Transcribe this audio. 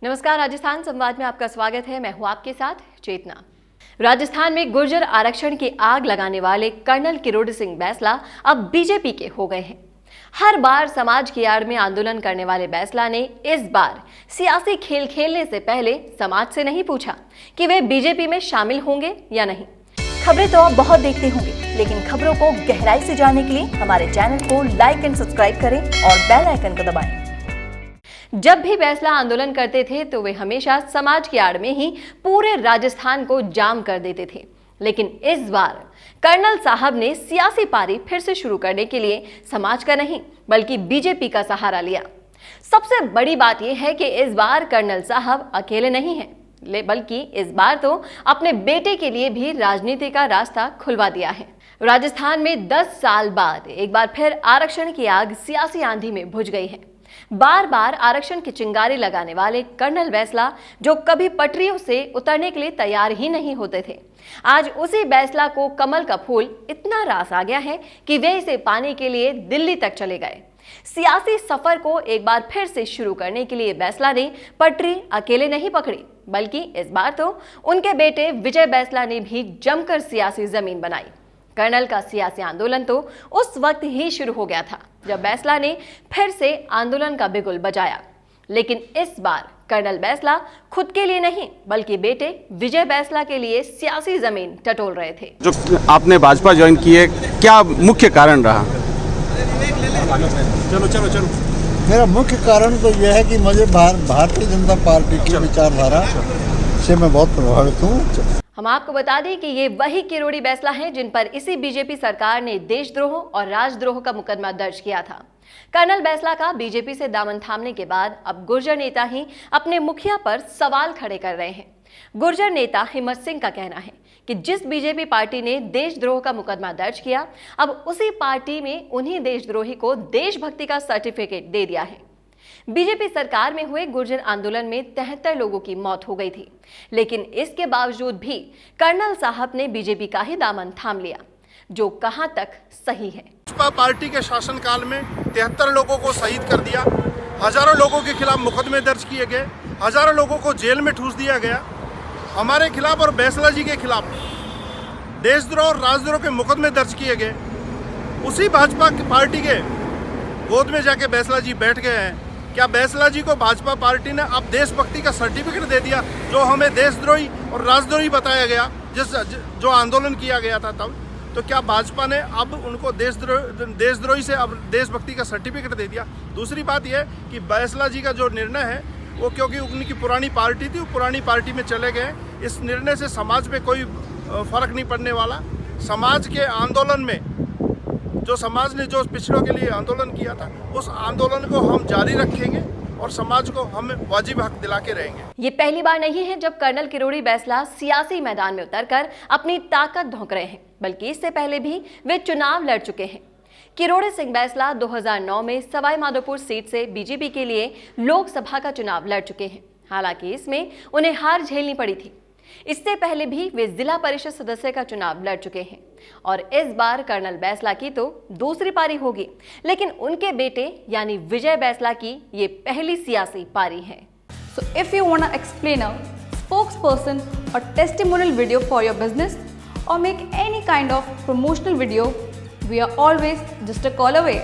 नमस्कार, राजस्थान संवाद में आपका स्वागत है। मैं हूं आपके साथ चेतना। राजस्थान में गुर्जर आरक्षण की आग लगाने वाले कर्नल किरोड़ी सिंह बैंसला अब बीजेपी के हो गए हैं। हर बार समाज की आड़ में आंदोलन करने वाले बैंसला ने इस बार सियासी खेल खेलने से पहले समाज से नहीं पूछा कि वे बीजेपी में शामिल होंगे या नहीं। खबरें तो आप बहुत देखते होंगे, लेकिन खबरों को गहराई से जानने के लिए हमारे चैनल को लाइक एंड सब्सक्राइब करें और बेल आइकन को दबाएं। जब भी बैंसला आंदोलन करते थे तो वे हमेशा समाज की आड़ में ही पूरे राजस्थान को जाम कर देते थे, लेकिन इस बार कर्नल साहब ने सियासी पारी फिर से शुरू करने के लिए समाज का नहीं बल्कि बीजेपी का सहारा लिया। सबसे बड़ी बात यह है कि इस बार कर्नल साहब अकेले नहीं हैं, बल्कि इस बार तो अपने बेटे के लिए भी राजनीति का रास्ता खुलवा दिया है। राजस्थान में 10 साल बाद एक बार फिर आरक्षण की आग सियासी आंधी में बुझ गई है। बार बार आरक्षण की चिंगारी लगाने वाले कर्नल बैंसला, जो कभी पटरियों से उतरने के लिए तैयार ही नहीं होते थे, आज उसी बैंसला को कमल का फूल इतना रास आ गया है कि वे इसे पाने के लिए दिल्ली तक चले गए। सियासी सफर को एक बार फिर से शुरू करने के लिए बैंसला ने पटरी अकेले नहीं पकड़ी, बल्कि इस बार तो उनके बेटे विजय बैंसला ने भी जमकर सियासी जमीन बनाई। कर्नल का सियासी आंदोलन तो उस वक्त ही शुरू हो गया था जब बैंसला ने फिर से आंदोलन का बिगुल बजाया, लेकिन इस बार कर्नल बैंसला खुद के लिए नहीं बल्कि बेटे विजय बैंसला के लिए सियासी जमीन टटोल रहे थे। जो आपने भाजपा ज्वाइन की है, क्या मुख्य कारण रहा? चलो मेरा मुख्य कारण तो यह है कि मुझे भारतीय जनता पार्टी की विचारधारा से मैं बहुत प्रभावित हूँ। हम आपको बता दें कि ये वही किरोड़ी बैंसला हैं जिन पर इसी बीजेपी सरकार ने देशद्रोह और राजद्रोह का मुकदमा दर्ज किया था। कर्नल बैंसला का बीजेपी से दामन थामने के बाद अब गुर्जर नेता ही अपने मुखिया पर सवाल खड़े कर रहे हैं। गुर्जर नेता हिम्मत सिंह का कहना है कि जिस बीजेपी पार्टी ने देशद्रोह का मुकदमा दर्ज किया, अब उसी पार्टी में उन्हीं देशद्रोही को देशभक्ति का सर्टिफिकेट दे दिया है। बीजेपी सरकार में हुए गुर्जर आंदोलन में 73 लोगों की मौत हो गई थी, लेकिन इसके बावजूद भी कर्नल साहब ने बीजेपी का ही दामन थाम लिया, जो कहां तक सही है। भाजपा पार्टी के शासनकाल में 73 लोगों को शहीद कर दिया, हजारों लोगों के खिलाफ मुकदमे दर्ज किए गए, हजारों लोगों को जेल में ठूस दिया गया। हमारे खिलाफ और बैंसला जी के खिलाफ देशद्रोह और राजद्रोह के मुकदमे दर्ज किए गए। उसी भाजपा की पार्टी के गोद में जाके बैंसला जी बैठ गए हैं। क्या बैंसला जी को भाजपा पार्टी ने अब देशभक्ति का सर्टिफिकेट दे दिया, जो हमें देशद्रोही और राजद्रोही बताया गया जो आंदोलन किया गया था तब? तो क्या भाजपा ने अब उनको देशद्रोही से अब देशभक्ति का सर्टिफिकेट दे दिया? दूसरी बात यह कि बैंसला जी का जो निर्णय है वो, क्योंकि उनकी पुरानी पार्टी थी, वो पुरानी पार्टी में चले गए। इस निर्णय से समाज में कोई फर्क नहीं पड़ने वाला। समाज के आंदोलन में जो समाज ने जो पिछड़ों के लिए आंदोलन किया था, उस आंदोलन को हम जारी रखेंगे और समाज को हम वाजिब हक दिला के रहेंगे। ये पहली बार नहीं है जब कर्नल किरोड़ी बैंसला सियासी मैदान में उतरकर अपनी ताकत झोंक रहे हैं, बल्कि इससे पहले भी वे चुनाव लड़ चुके हैं। किरोड़ी सिंह बैंसला 2009 में सवाई माधोपुर सीट से बीजेपी के लिए लोकसभा का चुनाव लड़ चुके हैं। हालांकि इसमें उन्हें हार झेलनी पड़ी थी। इससे पहले भी वे जिला परिषद सदस्य का चुनाव लड़ चुके हैं और इस बार कर्नल बैंसला की तो दूसरी पारी होगी, लेकिन उनके बेटे यानी विजय बैंसला की ये पहली सियासी पारी है। So if you want to explain a spokesperson or testimonial video for your business or make any kind of promotional video, we are always just a call away.